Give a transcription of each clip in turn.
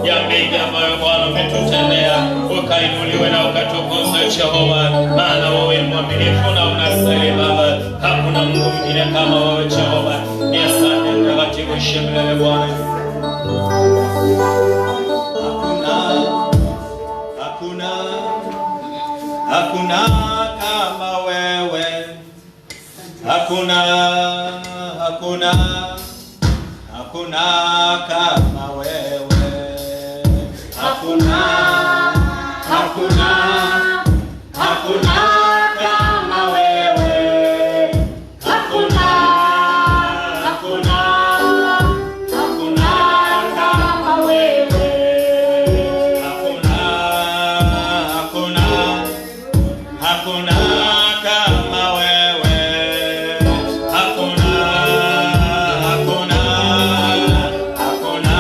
ya mengi ambayo Bwana umetutendea. Ukainuliwe na ukatukuzwe Jehova, maana wewe ni mwaminifu na unastahili Baba. Hakuna Mungu mwingine kama wewe Jehova. Ni asante mtakatifu shemele Bwana. Hakuna kama wewe. Hakuna kama wewe. Hakuna kama wewe. Hakuna kama wewe. Hakuna kama wewe. Hakuna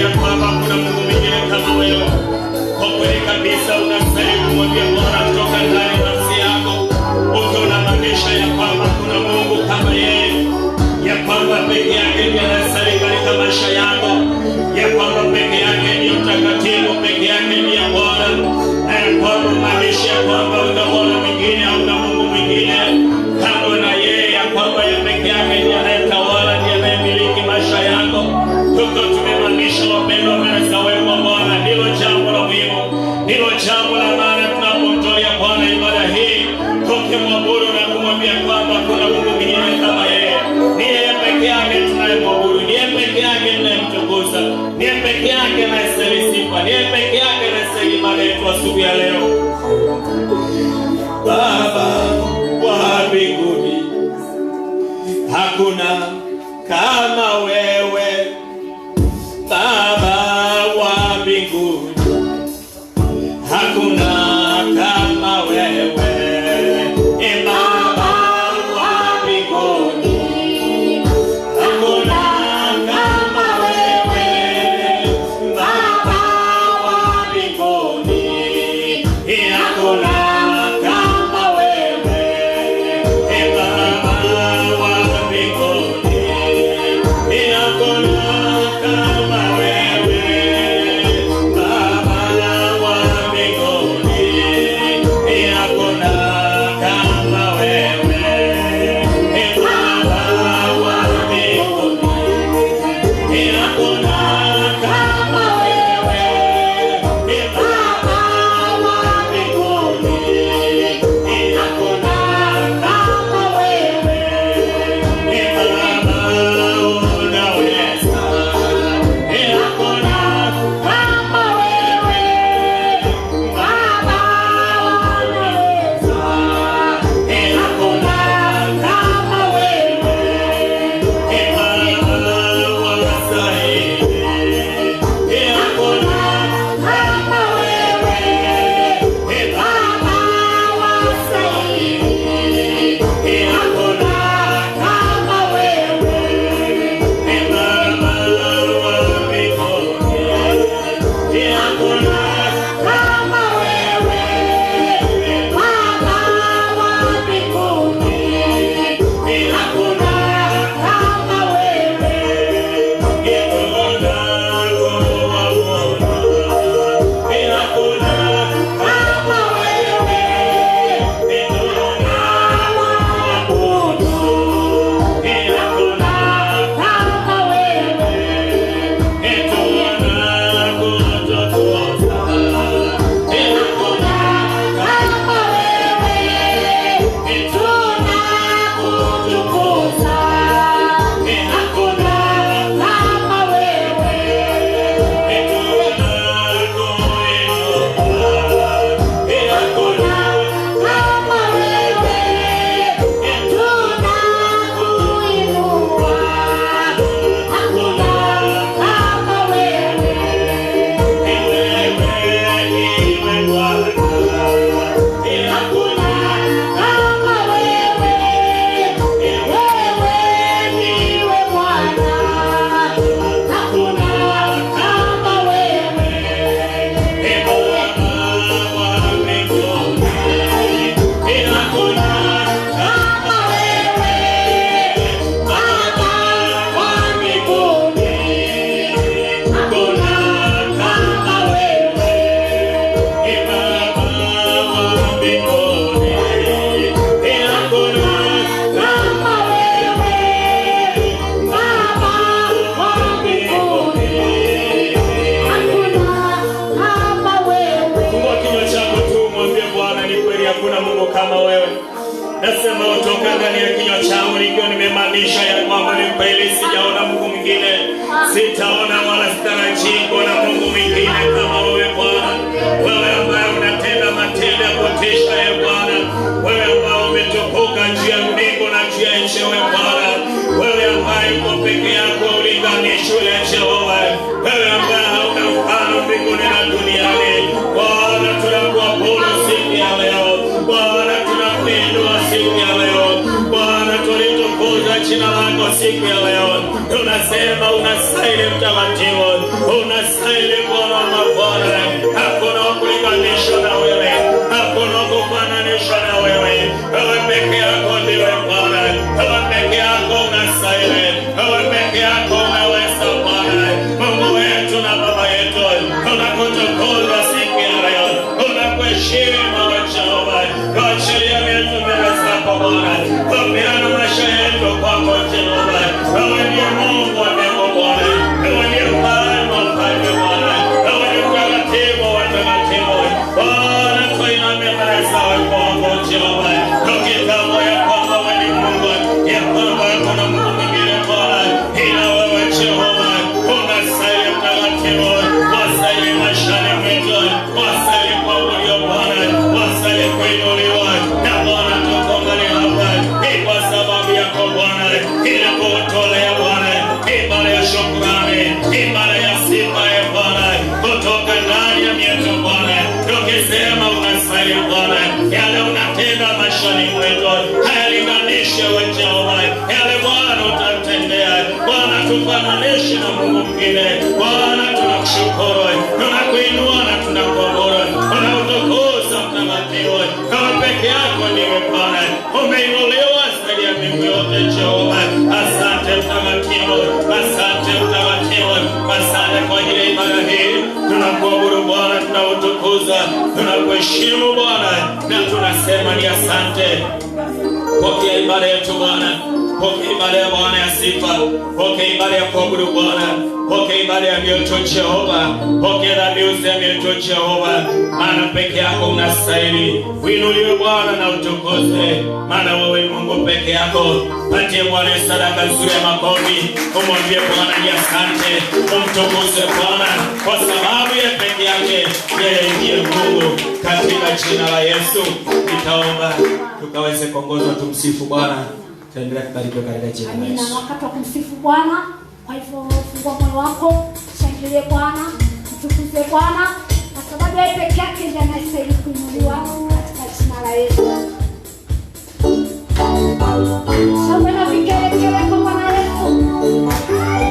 ya kwamba kuna Mungu mwingine kama wewe. Kwa kweli kabisa unastahili kumwambia Bwana kutoka ndani ya nafsi yako, ukiwa unamaanisha ya kwamba kuna Mungu kama yeye, ya kwamba peke yake ndiye anastahili katika maisha yako, ya kwamba peke yake ndiye mtakatifu, peke yake ndiye Bwana, na ya kwamba maanisha ya kwamba una Bwana mwingine au una Mungu mwingine kando na yeye, ya kwamba yeye peke yake ndiye anayetawala, ndiye anayemiliki maisha yako. Tuko tumemaanisha wapendwa mbele za wewe Bwana, ndilo jambo la muhimu, ndilo jambo la maana tunapomtolea Bwana ibada hii, tukimwabudu na kumwambia kwamba kuna Mungu mwingine kama yeye. Ni yeye peke yake tunayemwabudu, ni yeye peke yake tunayemtukuza, ni yeye peke yake anayestahili sifa, ni yeye peke yake anayestahili ibada yetu asubuhi ya leo. Baba wa mbinguni, hakuna kama wewe. Baba wa mbinguni, hakuna kama wewe. Baba wa mbinguni, hakuna kama wewe. Baba wa mbinguni, hakuna kama wewe. Baba wa mbinguni, hakuna kama wewe. Baba wa mbinguni, hakuna kama wewe. Baba wa mbinguni, hakuna kama wewe. Baba wa mbinguni, hakuna kama wewe. Baba unaweza, hakuna kama wewe. Baba unaweza, hakuna kama wewe. Baba wastahili, hakuna kama wewe. Baba wastahili, hakuna kama wewe. Baba wa mbinguni, hakuna kama wewe. Baba wa mbinguni, hakuna kama wewe. Nasema utoka ndani ya kinywa changu nikiwa nimemaanisha ya kwamba ni kweli sijaona Mungu mwingine, sitaona wala sitarajii kuona Mungu mwingine kama wewe Bwana. Wewe ambaye unatenda matendo ya kutisha ya Bwana, wewe ambaye umetukuka juu ya mbingu na juu ya nchi wewe Bwana, wewe ambaye uko peke yako ulinganishwe na Jehova, wewe ambaye hauna mfano mbinguni na duniani. Bwana tunakuabudu siku ya leo, Bwana tunakuinua siku ya leo, Bwana tulitukuza jina lako siku ya leo. Tunasema unastahili mtakatifu, unastahili Bwana wa mabwana. Hakuna kulinganishwa na wewe, hakuna kufananishwa na wewe. Wewe peke yako ndiwe Bwana, wewe peke yako unastahili, wewe peke yako unaweza Bwana. Mungu wetu na Baba yetu, tunakutukuza siku ya leo, tunakuheshimu Jehova. Tuachilia yetu mbele zako Bwana, tupeana maisha yetu kwako Jehova. Wewe ndiye Mungu wa mbingu Bwana, wewe ndiye Mfalme wa wafalme Bwana, wewe ndiye Mtakatifu wa watakatifu Bwana. Tuiname mbele zako Jehova, tukitambua ya kwamba wewe ni Mungu, ya kwamba hakuna Mungu mwingine Bwana ila wewe Jehova. Unastahili mtakatifu, unastahili maishani mwetu, unastahili kuabudiwa Bwana, unastahili kuinuliwa. Na Bwana tuko mahali hapa ni kwa sababu yako Bwana, ili kutolea Bwana ibada ya shukrani, ibada ya sifa ya Bwana kutoka ndani ya mioyo Bwana, tukisema unastahili Bwana. Yale unatenda maishani mwetu hayalinganishe wewe Jehova, yale Bwana utatendea Bwana, tufananishe na Mungu mwingine Bwana. Tunakushukuru, tunakuinua na tunakuabudu, tunautukuza mtakatifu. Kama peke yako ndiwe Bwana, umeinuliwa zaidi ya mbingu yote Jehova. Asante mtakatifu, asante mtakatifu, asante kwa ajili ya ibada hii. Tunakuabudu Bwana, tunautukuza, tunakuheshimu Bwana, na tunasema ni asante. Pokea ibada yetu Bwana, pokea ibada ya Bwana ya sifa, pokea ibada ya kuabudu Bwana, pokea ibada ya mioyo Jehova, pokea dhabihu ya mioyo Jehova, maana peke yako unastahili. Uinuliwe Bwana na utukuzwe, maana wewe ni Mungu peke yako. Patie Bwana sadaka nzuri ya makofi, umwambie Bwana ni asante, umtukuze Bwana kwa sababu ya peke yake yeye ndiye Mungu. Katika jina la Yesu nitaomba tukaweze kuongozwa, tumsifu Bwana. Tuendelee kubarikiwa katika jina la Yesu. Amina. Wakati wa kumsifu Bwana, kwa hivyo fungua moyo wako, shangilie Bwana, mtukuze Bwana, kwa sababu yeye peke yake ndiye anastahili kuinuliwa katika jina la Yesu. Shangwe na vigelegele kwa Bwana Yesu.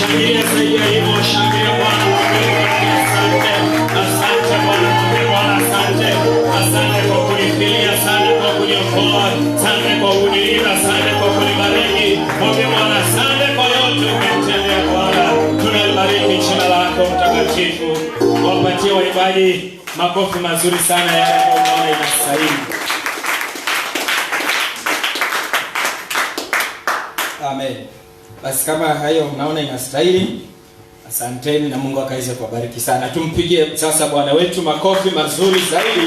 Shangilia zaidi ya hivyo, shangilia Bwana, asante. Asante Bwana, Bwana asante. Asante kwa kunifilia, asante kwa kuniokoa, asante kwa kunilinda, asante kwa kunibariki. Bwana asante kwa yote umetendea Bwana. Tunalibariki jina lako mtakatifu. Wapatie waimbaji makofi mazuri sana yale ambayo inastahili. Amen. Basi kama hayo mnaona inastahili, asanteni na Mungu akaweze kuwabariki sana. Tumpigie sasa Bwana wetu makofi mazuri zaidi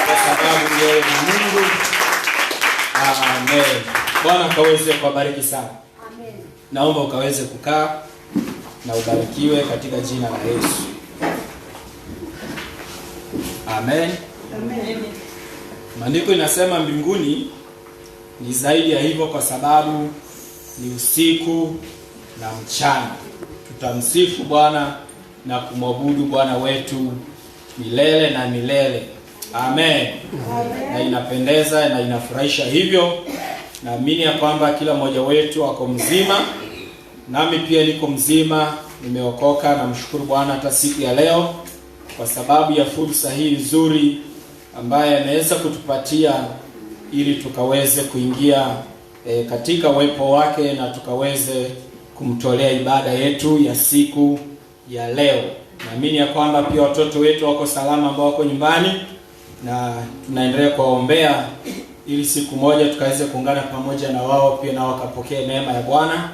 kwa sababu yeye ni Mungu. Amen. Bwana akaweze kuwabariki sana. Amen. Naomba ukaweze kukaa na ubarikiwe katika jina la Yesu. Amen. Amen. Maandiko inasema mbinguni ni zaidi ya hivyo kwa sababu ni usiku na mchana. Tutamsifu Bwana na kumwabudu Bwana wetu milele na milele. Amen. Amen. Na inapendeza na inafurahisha hivyo. Naamini ya kwamba kila mmoja wetu ako mzima. Nami pia niko mzima, nimeokoka. Namshukuru Bwana hata siku ya leo kwa sababu ya fursa hii nzuri ambaye anaweza kutupatia ili tukaweze kuingia katika uwepo wake na tukaweze kumtolea ibada yetu ya siku ya leo. Naamini ya kwamba pia watoto wetu wako salama ambao wako nyumbani, na tunaendelea kuwaombea ili siku moja tukaweze kuungana pamoja na wao pia na wakapokea neema ya Bwana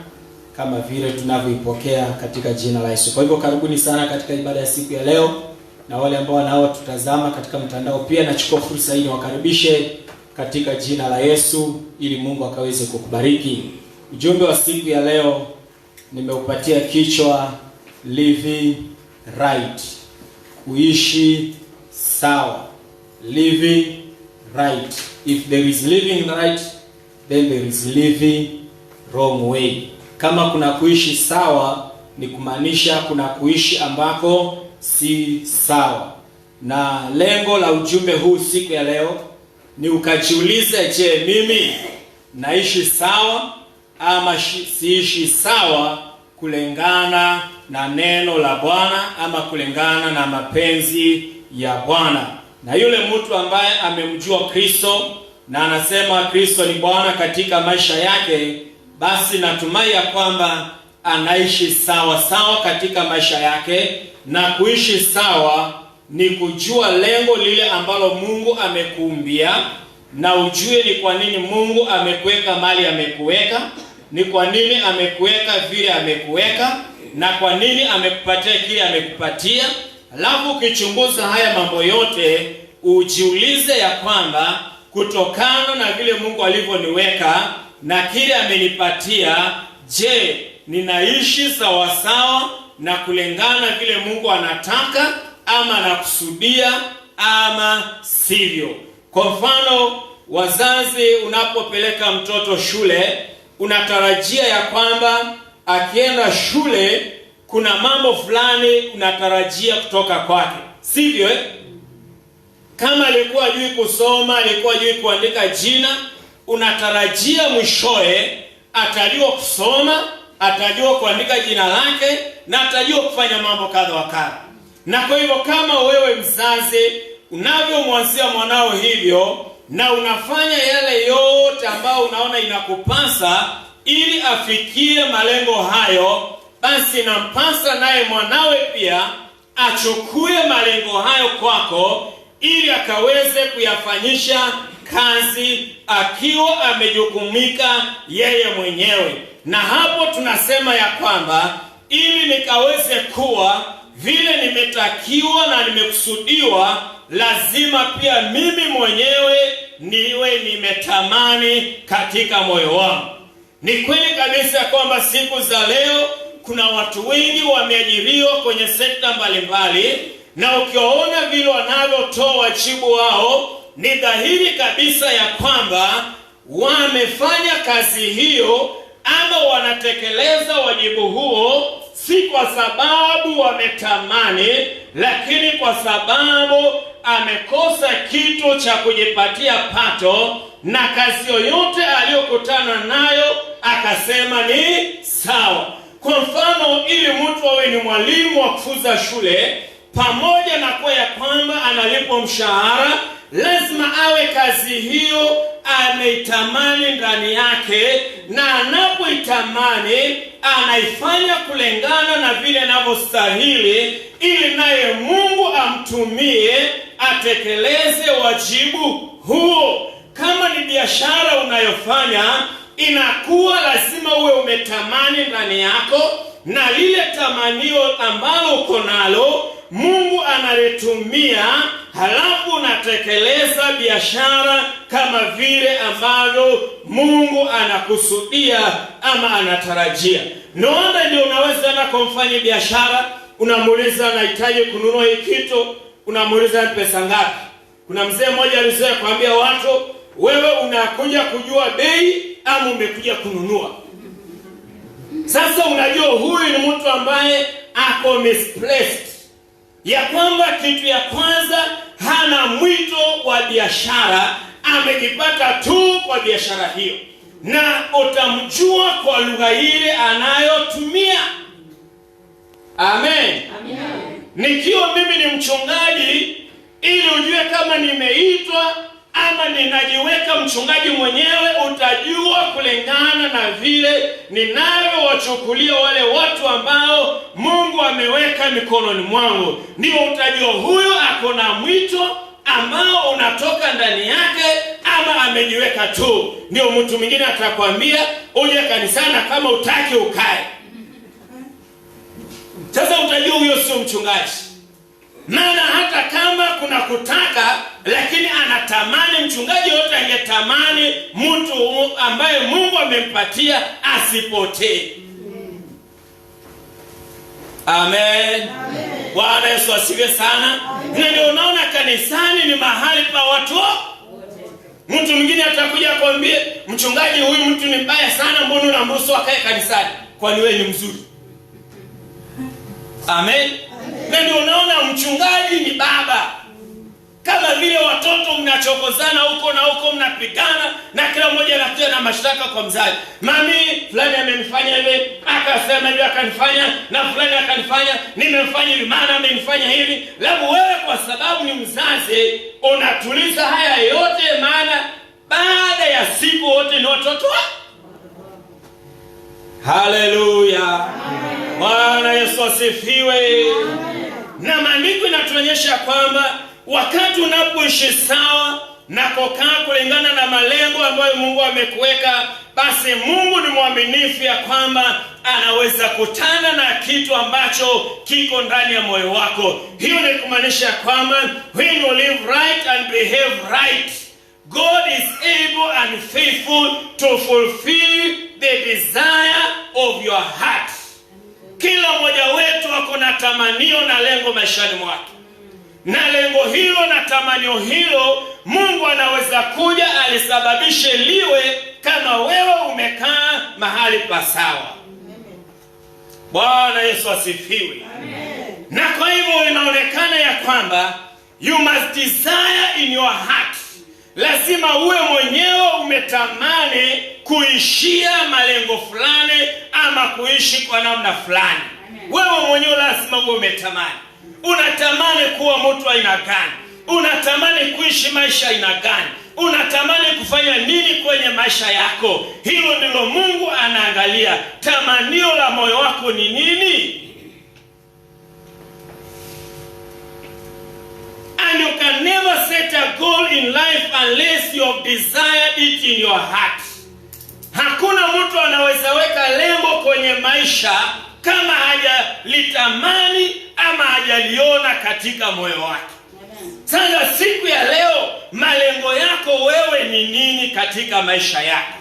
kama vile tunavyoipokea katika jina la Yesu. Kwa hivyo karibuni sana katika ibada ya siku ya leo, na wale ambao nao tutazama katika mtandao pia nachukua fursa hii wakaribishe katika jina la Yesu ili Mungu akaweze kukubariki. Ujumbe wa siku ya leo nimeupatia kichwa living right. Kuishi sawa. Living right. If there is living right, then there is living wrong way. Kama kuna kuishi sawa, ni kumaanisha kuna kuishi ambako si sawa. Na lengo la ujumbe huu siku ya leo ni ukajiulize, je, mimi naishi sawa ama siishi sawa kulingana na neno la Bwana ama kulingana na mapenzi ya Bwana? Na yule mtu ambaye amemjua Kristo na anasema Kristo ni Bwana katika maisha yake, basi natumai ya kwamba anaishi sawa sawa katika maisha yake. Na kuishi sawa ni kujua lengo lile ambalo Mungu amekuumbia, na ujue ni kwa nini Mungu amekuweka mali amekuweka, ni kwa nini amekuweka vile amekuweka, na kwa nini amekupatia kile amekupatia. Alafu ukichunguza haya mambo yote, ujiulize ya kwamba kutokana na vile Mungu alivyoniweka na kile amenipatia, je, ninaishi sawa sawa na kulingana vile Mungu anataka ama anakusudia ama sivyo? Kwa mfano, wazazi, unapopeleka mtoto shule, unatarajia ya kwamba akienda shule kuna mambo fulani unatarajia kutoka kwake, sivyo? Kama alikuwa hajui kusoma, alikuwa hajui kuandika jina, unatarajia mwishoe atajua kusoma, atajua kuandika jina lake, na atajua kufanya mambo kadha wa kadha. Na kwa hivyo kama wewe mzazi unavyomwanzia mwanao hivyo, na unafanya yale yote ambayo unaona inakupasa ili afikie malengo hayo, basi nampasa naye mwanawe pia achukue malengo hayo kwako ili akaweze kuyafanyisha kazi akiwa amejukumika yeye mwenyewe. Na hapo tunasema ya kwamba ili nikaweze kuwa vile nimetakiwa na nimekusudiwa, lazima pia mimi mwenyewe niwe nimetamani katika moyo wangu. Ni kweli kabisa kwamba siku za leo kuna watu wengi wameajiriwa kwenye sekta mbalimbali, na ukiwaona vile wanavyotoa wajibu wao, ni dhahiri kabisa ya kwamba wamefanya kazi hiyo ama wanatekeleza wajibu huo si kwa sababu wametamani, lakini kwa sababu amekosa kitu cha kujipatia pato, na kazi yoyote aliyokutana nayo akasema ni sawa. Kwa mfano, ili mtu awe ni mwalimu wa kufunza shule, pamoja na kwa ya kwamba analipwa mshahara, lazima awe kazi hiyo ameitamani ndani yake, na anapoitamani anaifanya kulingana na vile anavyostahili, ili naye Mungu amtumie atekeleze wajibu huo. Kama ni biashara unayofanya, inakuwa lazima uwe umetamani ndani yako, na lile tamanio ambalo uko nalo Mungu analitumia, halafu unatekeleza biashara kama vile ambavyo Mungu anakusudia ama anatarajia. Naona ndio unaweza na kumfanya biashara, unamuuliza anahitaji kununua hii kitu, unamuuliza pesa ngapi. Kuna mzee mmoja alizoea kuambia watu, wewe unakuja kujua bei ama umekuja kununua? Sasa unajua huyu ni mtu ambaye ako misplaced, ya kwamba kitu ya kwanza hana mwito wa biashara, amejipata tu kwa biashara hiyo, na utamjua kwa lugha ile anayotumia. Amen. Amen. Nikiwa mimi ni mchungaji, ili ujue kama nimeitwa ama ninajiweka mchungaji mwenyewe, utajua kulingana na vile ninavyowachukulia wale watu ambao Mungu ameweka mikononi mwangu. Ndio utajua huyu ako na mwito ambao unatoka ndani yake ama amejiweka tu. Ndio mtu mwingine atakwambia uje kanisani kama utaki ukae. Sasa utajua huyo sio mchungaji. Maana hata kama kuna kutaka, lakini anatamani. Mchungaji yote angetamani mtu ambaye Mungu amempatia asipotee. Amen. Bwana Yesu asifiwe sana. Ndio unaona kanisani ni mahali pa watu wote. Mtu mwingine atakuja kwambie, mchungaji huyu mtu ni mbaya sana, mbona unamruhusu akae kanisani? Kwani wewe ni mzuri? Amen. Na ndio unaona mchungaji ni baba. Kama vile watoto mnachokozana huko na huko, mnapigana na kila mmoja anakuja na mashtaka kwa mzazi. Mami fulani amenifanya hivi, akasema hivi akanifanya, na fulani akanifanya, nimemfanya hivi maana amenifanya hivi. Labda wewe kwa sababu ni mzazi unatuliza haya yote, maana baada ya siku wote ni watoto. Haleluya. Bwana Yesu asifiwe. Na maandiko inatuonyesha kwamba wakati unapoishi sawa na kukaa kulingana na malengo ambayo Mungu amekuweka, basi Mungu ni mwaminifu ya kwamba anaweza kutana na kitu ambacho kiko ndani ya moyo wako. Hiyo ni kumaanisha kwamba when you live right and behave right, God is able and faithful to fulfill the desire of your heart. Kila mmoja wetu ako na tamanio na lengo maishani mwake. Na lengo hilo na tamanio hilo Mungu anaweza kuja alisababishe liwe kama wewe umekaa mahali pasawa. Bwana Yesu asifiwe. Na kwa hivyo inaonekana ya kwamba you must desire in your heart. Lazima uwe mwenyewe umetamani kuishia malengo fulani ama kuishi kwa namna fulani. Wewe mwenyewe lazima uwe umetamani. Unatamani kuwa mtu aina gani? Unatamani kuishi maisha aina gani? Unatamani kufanya nini kwenye maisha yako? Hilo ndilo Mungu anaangalia. Tamanio la moyo wako ni nini? And you can never set a goal in life unless you have desired it in your heart. Hakuna mtu anaweza weka lengo kwenye maisha kama hajalitamani ama hajaliona katika moyo wake. Sasa siku ya leo, malengo yako wewe ni nini katika maisha yako?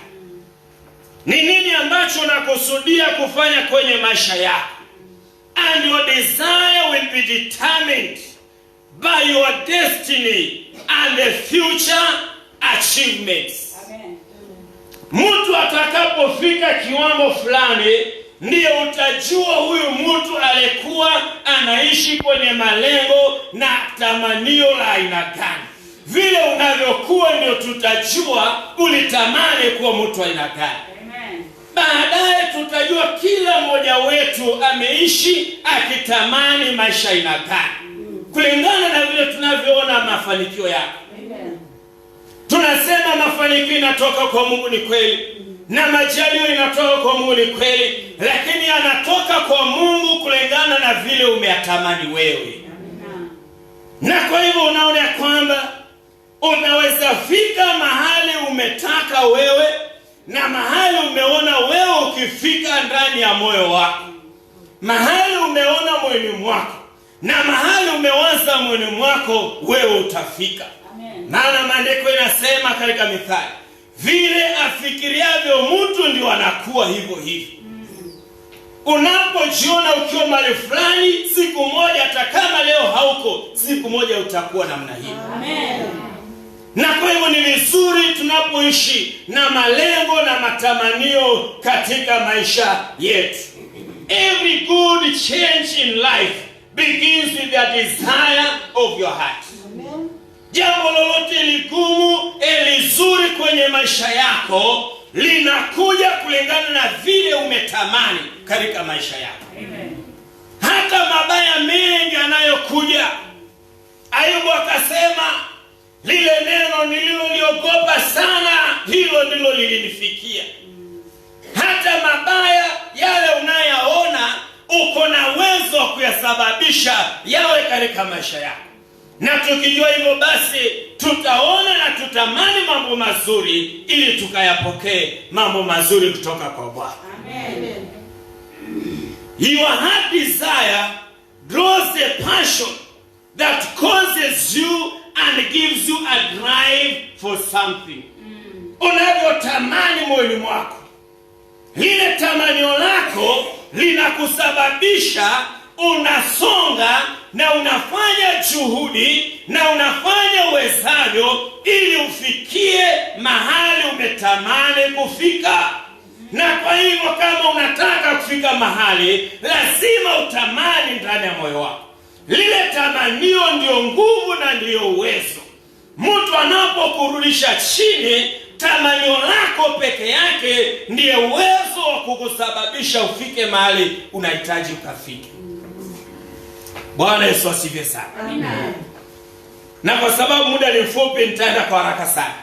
Ni nini ambacho unakusudia kufanya kwenye maisha yako? And your desire will be determined by your destiny and the future achievements. Amen. Mtu atakapofika kiwango fulani, ndio utajua huyu mtu alikuwa anaishi kwenye malengo na tamanio la aina gani. Vile unavyokuwa ndio tutajua ulitamani kuwa mtu aina gani. Amen. baadaye tutajua kila mmoja wetu ameishi akitamani maisha aina gani, kulingana na vile tunavyoona mafanikio yake. Tunasema mafanikio inatoka kwa Mungu, ni kweli, na majaliwa inatoka kwa Mungu, ni kweli, lakini yanatoka kwa Mungu kulingana na vile umeyatamani wewe. Na kwa hivyo unaona kwamba unaweza fika mahali umetaka wewe, na mahali umeona wewe ukifika ndani ya moyo wako, mahali umeona moyoni mwako, na mahali umewaza moyoni mwako, wewe utafika. Maana maandiko inasema katika Mithali, vile afikiriavyo mtu ndio anakuwa hivyo hivyo. Unapojiona ukiwa mahali fulani, siku moja, hata kama leo hauko, siku moja utakuwa namna hiyo. Amen. Na kwa hivyo ni vizuri tunapoishi na malengo na matamanio katika maisha yetu. Every good change in life begins with the desire of your heart. Amen. Jambo lolote ligumu lizuri kwenye maisha yako linakuja kulingana na vile umetamani katika maisha yako. Amen. Hata mabaya mengi yanayokuja, Ayubu akasema, lile neno nililoliogopa sana, hilo ndilo lilinifikia. Hata mabaya yale unayaona, uko na uwezo wa kuyasababisha yawe katika maisha yako. Na tukijua hivyo, basi tutaona na tutamani mambo mazuri, ili tukayapokee mambo mazuri kutoka kwa Bwana. Amen. Your heart desire draws a passion that causes you and gives you a drive for something. Unavyotamani moyoni mwako, lile tamanio lako linakusababisha unasonga na unafanya juhudi na unafanya uwezavyo ili ufikie mahali umetamani kufika. Na kwa hivyo kama unataka kufika mahali, lazima utamani ndani ya moyo wako. Lile tamanio ndio nguvu na ndio uwezo. Mtu anapokurudisha chini, tamanio lako peke yake ndiye uwezo wa kukusababisha ufike mahali unahitaji ukafike. Bwana Yesu asifiwe sana. Amen. Na kwa sababu muda ni mfupi, nitaenda kwa haraka sana.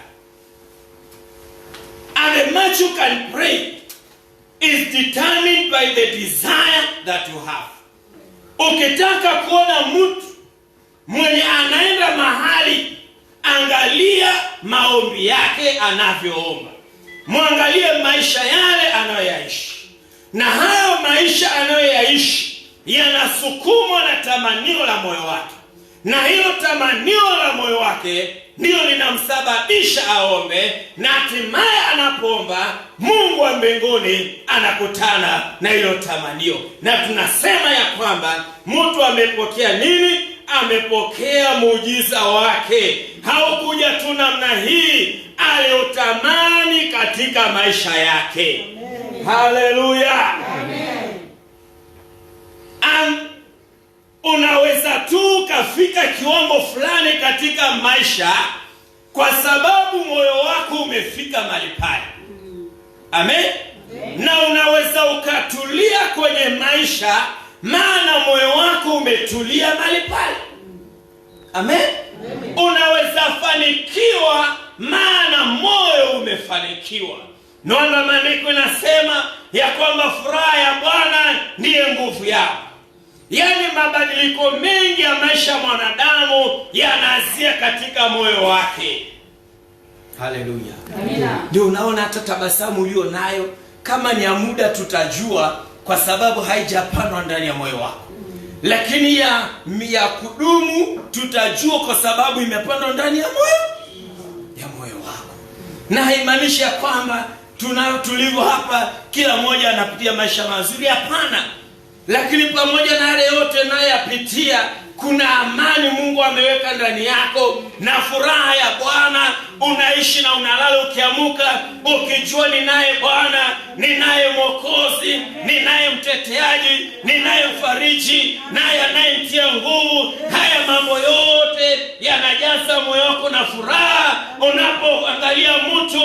And the much you can pray is determined by the desire that you have. Ukitaka kuona mtu mwenye anaenda mahali, angalia maombi yake anavyoomba. Muangalie maisha yale anayoyaishi. Na hayo maisha anayoyaishi yanasukumwa na tamanio la moyo wake. Na hilo tamanio la moyo wake ndio linamsababisha aombe, na hatimaye anapoomba, Mungu wa mbinguni anakutana na hilo tamanio. Na tunasema ya kwamba mtu amepokea nini? Amepokea muujiza wake. Haukuja tu namna hii, aliotamani katika maisha yake. Haleluya. Unaweza tu kafika kiwango fulani katika maisha kwa sababu moyo wako umefika mahali pale. Amen. Na unaweza ukatulia kwenye maisha maana moyo wako umetulia mahali pale. Amen. Unaweza fanikiwa maana moyo umefanikiwa. Naona maandiko inasema ya kwamba furaha ya Bwana ndiye nguvu yao. Yaani mabadiliko mengi ya maisha ya mwanadamu yanaanzia katika moyo wake. Haleluya. Amina. Ndio unaona hata tabasamu ulio nayo, kama ni ya muda tutajua kwa sababu haijapandwa ndani ya moyo wako. Lakini ya kudumu tutajua kwa sababu imepandwa ndani ya moyo wako. Na haimaanishi ya kwamba tulivyo hapa kila mmoja anapitia maisha mazuri, hapana. Lakini pamoja na yale yote nayapitia, kuna amani Mungu ameweka ndani yako, na furaha ya Bwana. Unaishi na unalala ukiamuka ukijua ninaye Bwana, ninaye Mwokozi, ninaye mteteaji, ninaye mfariji, naye anayemtia nguvu. Haya mambo yote yanajaza moyo wako na furaha. Unapoangalia mtu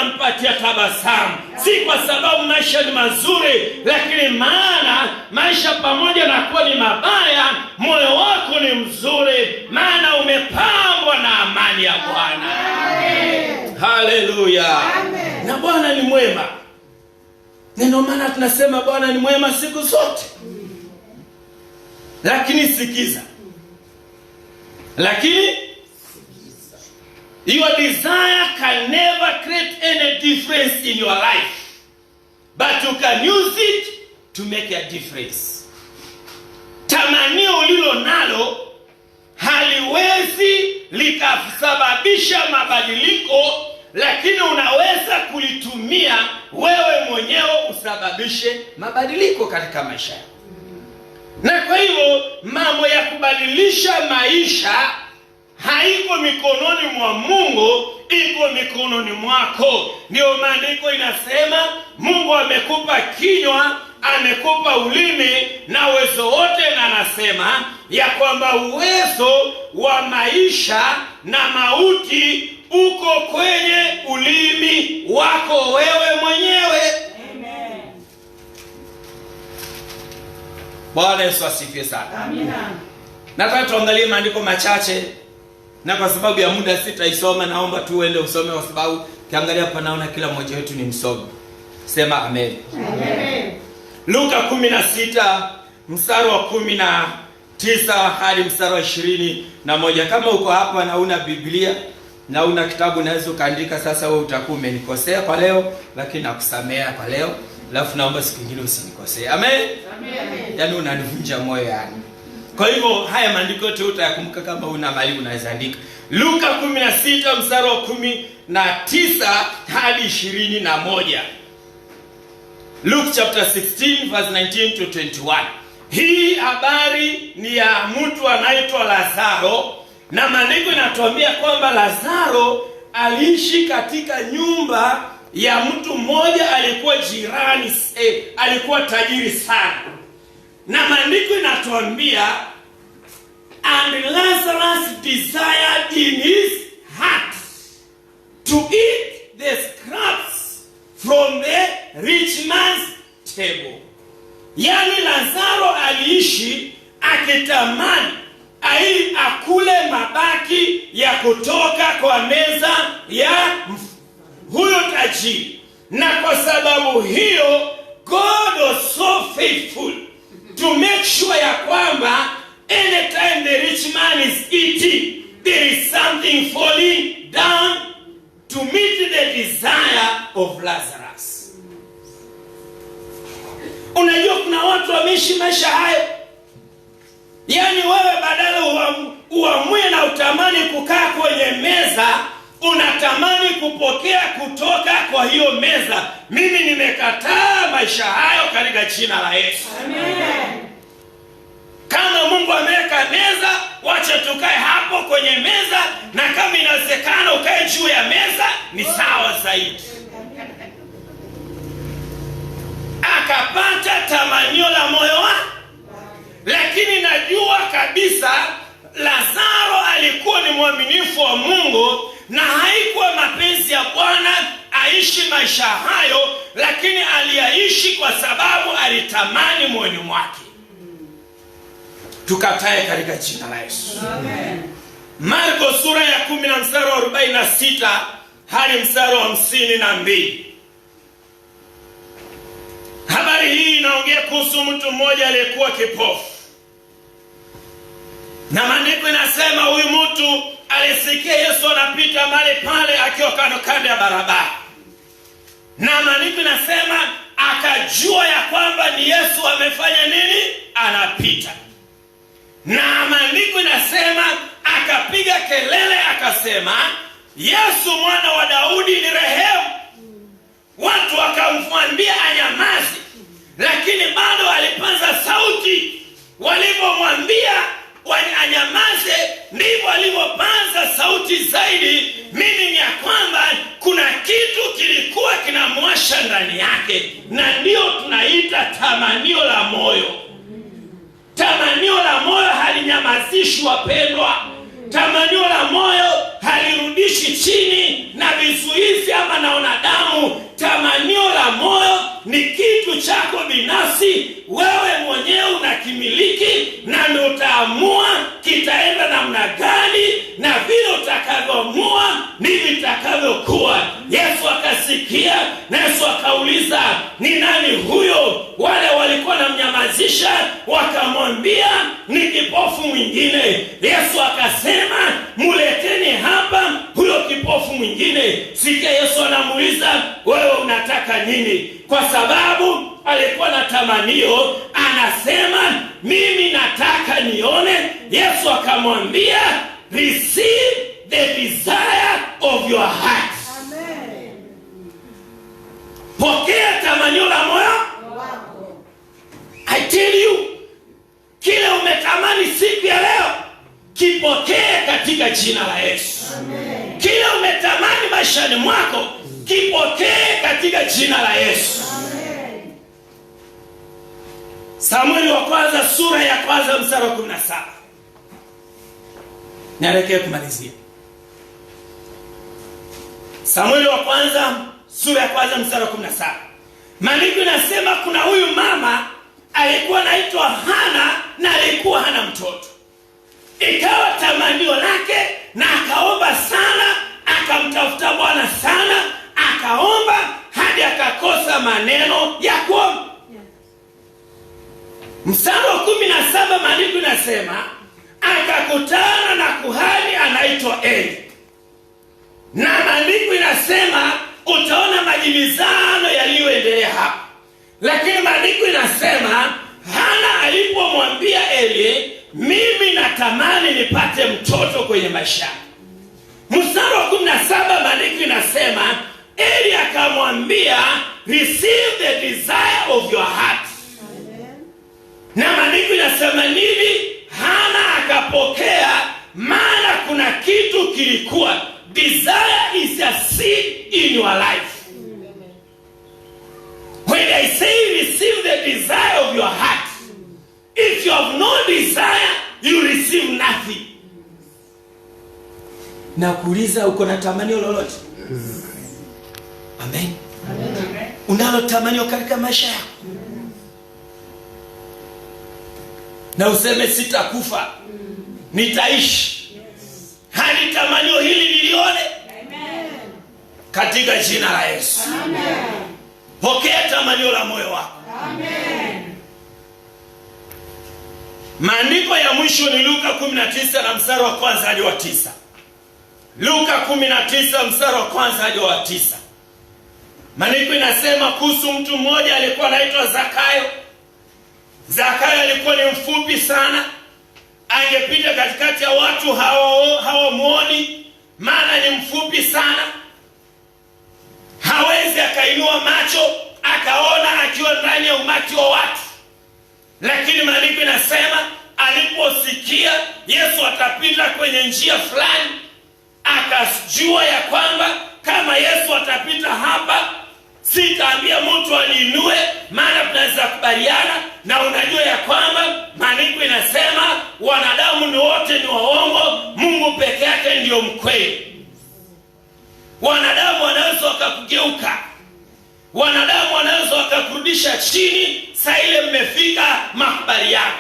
unampatia tabasamu, si kwa sababu maisha ni mazuri, lakini maana maisha pamoja na kuwa ni mabaya, moyo wako ni mzuri, maana umepambwa na amani ya Bwana. Haleluya. Na Bwana ni mwema. Ndio maana tunasema Bwana ni mwema siku zote. Lakini sikiza. Your desire can never create any difference in your life, but you can use it to make a difference. Tamanio ulilo nalo haliwezi likasababisha mabadiliko, lakini unaweza kulitumia wewe mwenyewe usababishe mabadiliko katika maisha yako. Na kwa hivyo mambo ya kubadilisha maisha haiko mikononi mwa Mungu, iko mikononi mwako. Ndio maandiko inasema Mungu amekupa kinywa, amekupa ulimi na uwezo wote, na anasema ya kwamba uwezo wa maisha na mauti uko kwenye ulimi wako wewe mwenyewe. Amen. Bwana Yesu asifiwe sana. Amina. Nataka tuangalie maandiko machache, na kwa sababu ya muda sitaisoma, naomba tu uende usome, kwa sababu kiangalia hapa naona kila mmoja wetu ni msomi. Sema amen. Amen. Luka 16 mstari wa 19 hadi mstari wa 21. Kama uko hapa na una Biblia na una kitabu, naweza ukaandika. Sasa wewe utakuwa umenikosea kwa leo, lakini nakusamea kwa leo, alafu naomba siku nyingine usinikosee. Amen. Amen. Yaani unanivunja moyo yani. Kwa hivyo haya maandiko yote utayakumbuka, kama una mali unaweza andika. Luka 16 mstari wa 19 hadi 21. Luke chapter 16 verse 19 to 21. Hii habari ni ya mtu anaitwa Lazaro, na maandiko inatuambia kwamba Lazaro aliishi katika nyumba ya mtu mmoja alikuwa jirani, alikuwa tajiri sana. Na maandiko inatuambia, and Lazarus desired in his heart to eat the scraps from the rich man's table. Yani Lazaro aliishi akitamani akule mabaki ya kutoka kwa meza ya huyo tajiri. Na kwa sababu hiyo God was so faithful to make sure ya kwamba anytime the rich man is eating, there is something falling down to meet the desire of Lazarus. Unajua kuna watu wameishi maisha hayo. Yaani wewe badala uamue na utamani kukaa kwenye meza, unatamani kupokea kutoka kwa hiyo meza. Mimi nimekataa maisha hayo katika jina la Yesu. Amen. Kama Mungu ameweka meza, wacha tukae hapo kwenye meza, na kama inawezekana ukae juu ya meza, ni sawa zaidi. Akapata tamanio la moyo wake. Lakini najua kabisa Lazaro alikuwa ni mwaminifu wa Mungu, na haikuwa mapenzi ya Bwana aishi maisha hayo, lakini aliyaishi kwa sababu alitamani moyoni mwake. Tukatae katika jina la Yesu. Amen. Marko sura ya 10 na mstari wa 46 hadi mstari wa 52. Habari hii inaongea kuhusu mtu mmoja aliyekuwa kipofu. Na maandiko inasema huyu mtu alisikia Yesu anapita mahali pale akiwa kando ya barabara. Na maandiko inasema akajua ya kwamba ni Yesu amefanya nini? Anapita. Na maandiko inasema akapiga kelele akasema, Yesu mwana wa Daudi ni rehemu. Watu wakamwambia anyamaze, lakini bado alipaza sauti. Walipomwambia anyamaze, ndivyo alivyopaza sauti zaidi. Mimi ni ya kwamba kuna kitu kilikuwa kinamwasha ndani yake, na ndio tunaita tamanio la moyo. Tamanio la moyo halinyamazishwi wapendwa. Tamanio la moyo halirudishi chini na vizuizi ama na wanadamu akasikia, na Yesu akauliza, ni nani huyo? Wale walikuwa namnyamazisha wakamwambia, ni kipofu mwingine. Yesu akasema, muleteni hapa huyo kipofu mwingine. Sikia, Yesu anamuuliza, wewe unataka nini? Kwa sababu alikuwa na tamanio, anasema, mimi nataka nione. Yesu akamwambia, receive the desire of your heart. Amen. Pokea tamanio la moyo wako. I tell you, kile umetamani siku ya leo, kipokee katika jina la Yesu. Amen. Kile umetamani maishani mwako, kipokee katika jina la Yesu. Amen. Samueli wa kwanza sura ya kwanza mstari wa 17. Naelekea kumalizia. Samueli wa kwanza sura ya kwanza mstari wa 17. Maandiko inasema kuna huyu mama alikuwa anaitwa Hana na alikuwa hana mtoto. Ikawa tamanio lake na akaomba sana, akamtafuta Bwana sana, akaomba hadi akakosa maneno ya kuomba. Mstari wa 17 maandiko inasema akakutana na kuhani anaitwa Eli. Na maandiko inasema utaona majibizano yaliyoendelea hapa. Lakini maandiko inasema Hana alipomwambia Eli, mimi natamani nipate mtoto kwenye maisha. Mstari wa 17 maandiko inasema Eli akamwambia, receive the desire of your heart. Na maandiko inasema nini? Hana akapokea, maana kuna kitu kilikuwa. Desire is a seed in your life. When I say receive the desire of your heart, if you have no desire, you receive nothing. Na kuuliza, uko na tamanio lolote? Amen. Amen. Unalo tamanio katika maisha yako? Na useme sitakufa, nitaishi hadi tamanio hili nilione. Amen. Katika jina la Yesu. Amen. Pokea tamanio la moyo wako. Amen. Maandiko ya mwisho ni Luka 19 na mstari wa kwanza hadi wa 9. Luka 19 mstari wa kwanza hadi wa 9. Maandiko inasema kuhusu mtu mmoja alikuwa anaitwa Zakayo. Zakayo alikuwa ni mfupi sana. Angepita katikati ya watu hawamuoni, maana ni mfupi sana. Hawezi akainua macho akaona akiwa ndani ya umati wa watu. Lakini maandiko inasema aliposikia Yesu atapita kwenye njia fulani, akajua ya kwamba kama Yesu atapita hapa, sitaambia mtu aniinue, maana tunaweza kubaliana. Na unajua ya kwamba maandiko inasema wanadamu ni wote ni waongo, Mungu peke yake ndio mkweli. Wanadamu wanaweza wakakugeuka, wanadamu wanaweza wakakurudisha chini saa ile mmefika makubaliano.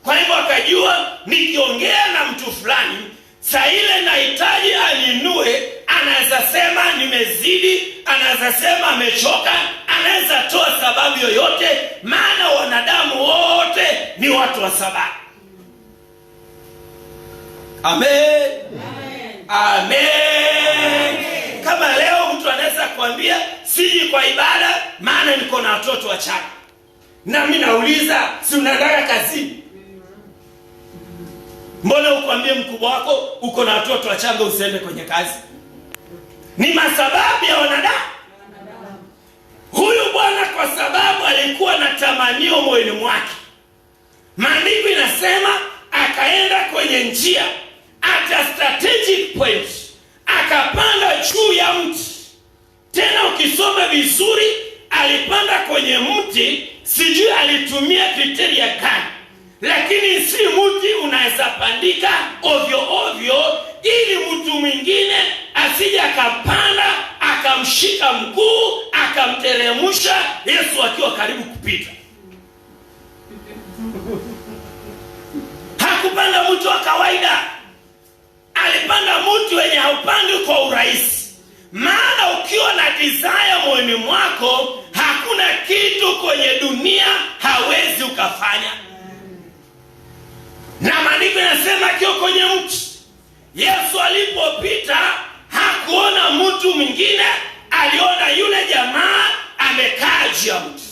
Kwa hivyo akajua nikiongea na mtu fulani saa ile nahitaji aninue, anaweza sema nimezidi, anaweza sema amechoka, anaweza toa sababu yoyote, maana wanadamu wote ni watu wa sababu. Amen. Amen. Amen. Kama leo mtu anaweza kuambia siji kwa ibada maana niko na watoto wachanga. Na mimi nauliza, si unaenda kazini? Mbona ukwambie mkubwa wako uko na watoto wachanga usiende kwenye kazi? Ni masababu ya wanadamu. Huyu bwana kwa sababu alikuwa na tamanio moyoni mwake, maandiko inasema akaenda kwenye njia at a strategic point, akapanda juu ya mti. Tena ukisoma vizuri, alipanda kwenye mti, sijui alitumia kriteria gani, lakini si mti unaweza pandika ovyo ovyo ili mtu mwingine asije akapanda akamshika mguu akamteremsha Yesu akiwa karibu kupita. Hakupanda mti wa kawaida, alipanda mti wenye haupandi kwa urahisi, Maana ukiwa na desire moyoni mwako, hakuna kitu kwenye dunia hawezi ukafanya. Na maandiko yanasema kio kwenye mti, Yesu alipopita hakuona mtu mwingine, aliona yule jamaa amekaa juu ya mti.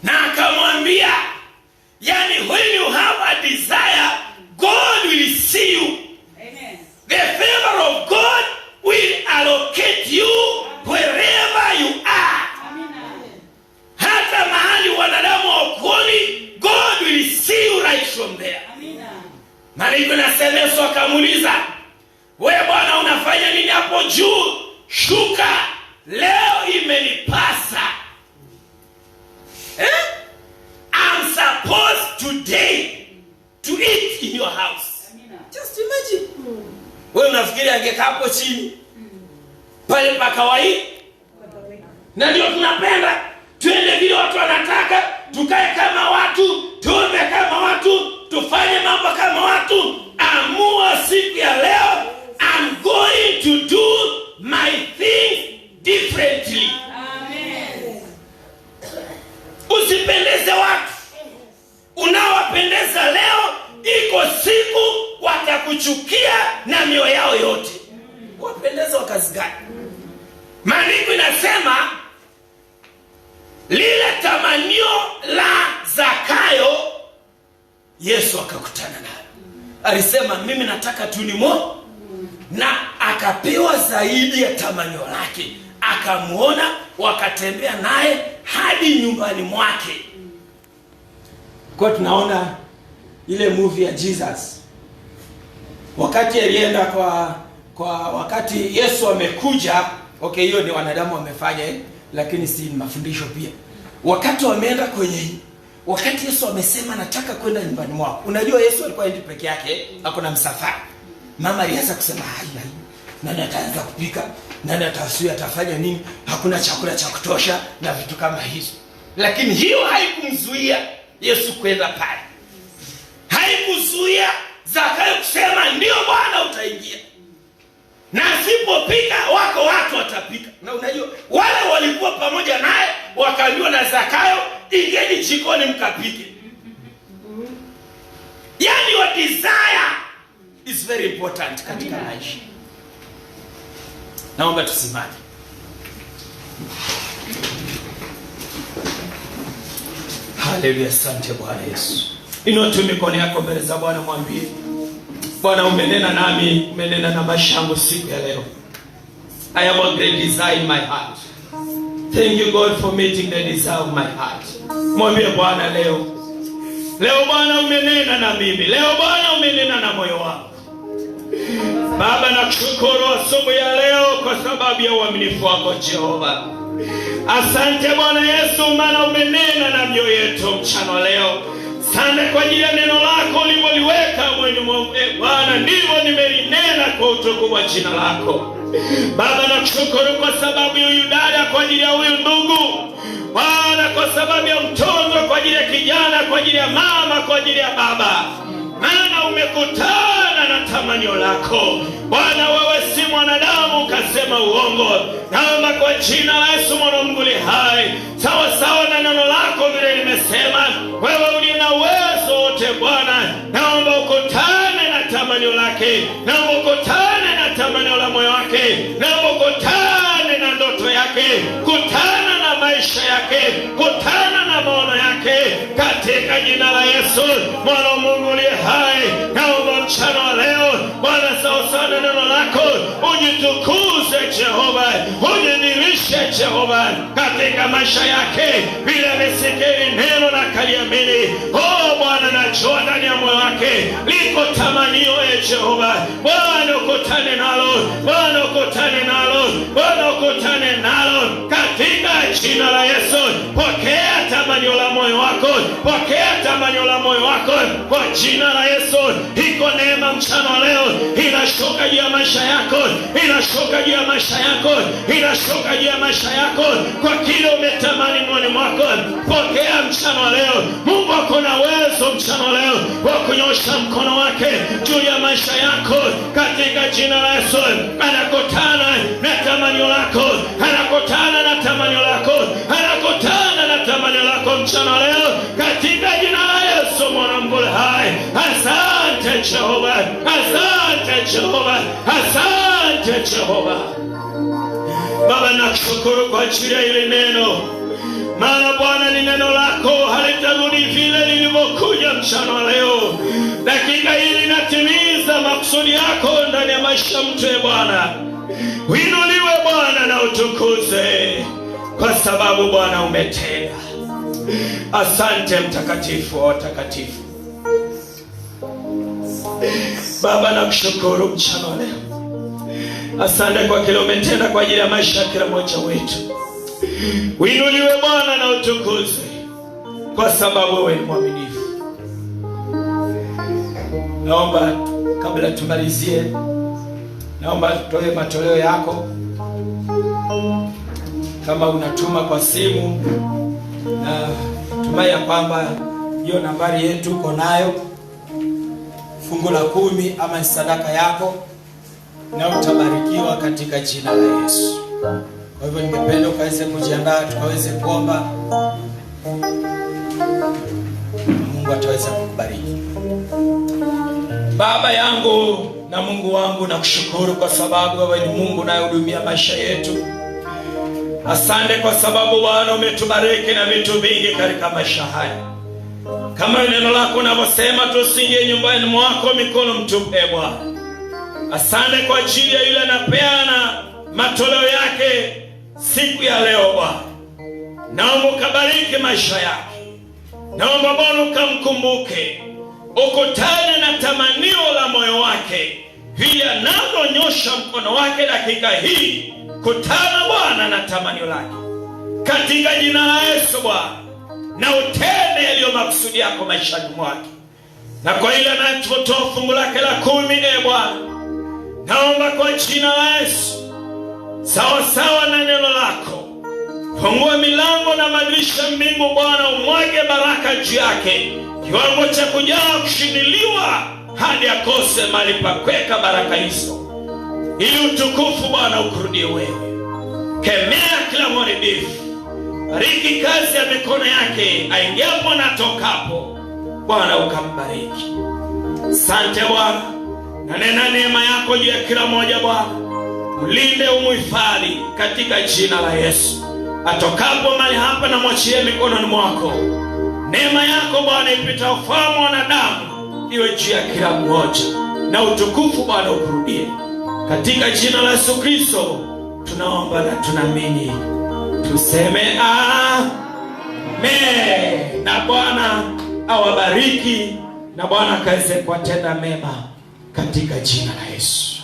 Na akamwambia, yani when you have a desire, God will see you. Amen. The favor of God will allocate you wherever you are. Amen. Hata mahali wanadamu wakuoni, God will see you right from there. Amen. Maandiko yanasema Yesu akamuuliza, wewe Bwana unafanya nini hapo juu? Shuka, leo imenipasa. I'm supposed today to eat in your house. Just imagine. Wewe unafikiri angekaa hapo chini pale pa kawaida? Na ndio tunapenda tuende vile watu wanataka, tukae kama watu, tuombe kama watu, tufanye mambo kama watu. Amua siku ya leo, I'm going to do my thing differently. Amen. Usipendeze watu. Unawapendeza leo, iko siku watakuchukia na mioyo yao yote. Wapendeza wakazi gani? Maandiko inasema lile tamanio la Zakayo Yesu akakutana naye. Alisema mimi nataka tu nimo, na akapewa zaidi ya tamanio lake. Akamuona, wakatembea naye hadi nyumbani mwake. Kwa tunaona ile movie ya Jesus. Wakati alienda kwa wakati Yesu amekuja, okay, hiyo ni wanadamu wamefanya, lakini si mafundisho pia. Wakati wameenda wakati Yesu amesema nataka kwenda nyumbani mwako. Unajua Yesu alikuwa endi peke yake, hakuna msafara. Mama alianza kusema hai, nani ataanza kupika? Nani atafanya nini? Hakuna chakula cha kutosha na vitu kama hizo. Lakini hiyo haikumzuia Yesu kwenda pale. Haikuzuia Zakayo kusema ndio Bwana utaingia. Na asipopika wako watu watapika. Na unajua wale walikuwa pamoja naye wakaambiwa na Zakayo, ingeni jikoni mkapike. Yani your desire is very important katika maisha. Naomba tusimame. Haleluya, asante Bwana Yesu. Inua tu mikono yako mbele za Bwana, mwambie Bwana, umenena nami, umenena na maisha yangu siku ya leo. I have a great desire in my heart. Thank you God for meeting the desire of my heart. Mwambie Bwana leo Bwana umenena na mimi. Leo Bwana umenena na moyo wangu. Baba, nakushukuru asubuhi ya leo kwa sababu ya uaminifu wako Jehova. Asante Bwana Yesu, maana umenena na mioyo yetu mchana leo. Asante kwa ajili ya neno lako ulivyoliweka moyoni mwangu Bwana, ndivyo nimelinena kwa utukufu wa jina lako. Baba, nakushukuru kwa sababu ya huyu dada, kwa ajili ya huyu ndugu Bwana, kwa sababu ya mtoto, kwa ajili ya kijana, kwa ajili ya mama, kwa ajili ya baba. Maana umekutana na tamanio lako Bwana. Wewe si mwanadamu ukasema uongo. Naomba kwa jina la Yesu mwana wa Mungu li hai, sawa sawa na neno lako vile limesema, wewe uliye na uwezo wote Bwana, naomba ukutane na tamanio lake, naomba ukutane na tamanio la moyo wake, naomba ukutane na ndoto yake, kutana na maisha yake, kutana na maono yake, katika jina la Yesu mwana wa Mungu li hai. Naomba mchana wa leo Bwana, sawa sawa na neno lako, ujitukuze Jehova, ujidhihirishe Jehova katika maisha yake, bila amesikia neno na kaliamini. Oh Bwana, najua ndani ya moyo wake liko tamanio Jehova. Bwana ukutane nalo, Bwana ukutane nalo, Bwana ukutane nalo katika jina la Yesu. Pokea tamanio tamanio la moyo wako. Pokea tamanio la moyo wako kwa jina la Yesu. Iko neema mchana wa leo inashuka juu ya maisha yako, inashuka juu ya maisha yako, inashuka juu ya maisha yako kwa kile umetamani moyoni mwako. Pokea mchana wa leo. Mungu ako na uwezo mchana wa leo wa kunyosha mkono wake juu ya maisha yako katika jina la Yesu. Anakutana na tamanio lako, anakutana na tamanio lako, anakutana na tamanio lako mchana wa leo katika jina la Yesu mwana mbele hai. Asante Jehova, asante Jehova, asante Jehova. Baba, nakushukuru kwa ajili ya ile neno, maana Bwana ni neno lako halitarudi vile lilivyokuja mchana wa leo. Dakika hii linatimiza makusudi yako ndani ya maisha mtu. Bwana, uinuliwe Bwana na utukuze, kwa sababu Bwana umetenda. Asante mtakatifu wa watakatifu. Baba, nakushukuru mchana wa leo. Asante kwa kile umetenda kwa ajili ya maisha ya kila mmoja wetu. Uinuliwe Bwana na utukuze, kwa sababu wewe ni mwaminifu. Naomba kabla tumalizie, naomba tutoe matoleo yako. Kama unatuma kwa simu, na tumai ya kwamba hiyo nambari yetu uko nayo, fungu la 10 ama sadaka yako, na utabarikiwa katika jina la Yesu. Kwa hivyo ningependa ukaweze kujiandaa, tukaweze kuomba. Mungu ataweza kukubariki. Baba yangu na Mungu wangu, nakushukuru kwa sababu wewe ni Mungu unayehudumia maisha yetu. Asante kwa sababu Bwana umetubariki na vitu vingi katika maisha haya. Kama neno lako linavyosema, tusiingie nyumbani mwako mikono mtupu. Bwana, asante kwa ajili ya yule anapeana matoleo yake siku ya leo. Bwana, naomba ukabariki maisha yake. Naomba Bwana ukamkumbuke, ukutane na tamanio la moyo wake, vile anavyonyosha mkono wake dakika hii. Kutana Bwana na tamanio lake katika jina la Yesu Bwana, na utende yaliyo makusudi yako maishani mwake. Na kwa ile anapotoa fungu lake la 10, Bwana, naomba kwa jina la Yesu, sawa sawa na neno lako, fungua milango na madirisha mbingu Bwana, umwage baraka juu yake, kiwango cha kujaa kushindiliwa hadi akose mahali pa kuweka baraka hizo, ili utukufu Bwana ukurudie wewe. Kemea kila mharibifu, bariki kazi ya mikono yake, aingiapo na tokapo. Bwana ukambariki. Asante Bwana, na nena neema yako juu ya kila mmoja Bwana, ulinde umuhifadhi katika jina la Yesu. Atokapo mali hapa na mwachie mikononi mwako. Neema yako Bwana ipita ufahamu wa wanadamu iwe juu ya kila mmoja, na utukufu Bwana ukurudie. Katika jina la Yesu Kristo tunaomba na tunaamini, tuseme amen. Na Bwana awabariki, na Bwana kaweze kuwatenda mema katika jina la Yesu.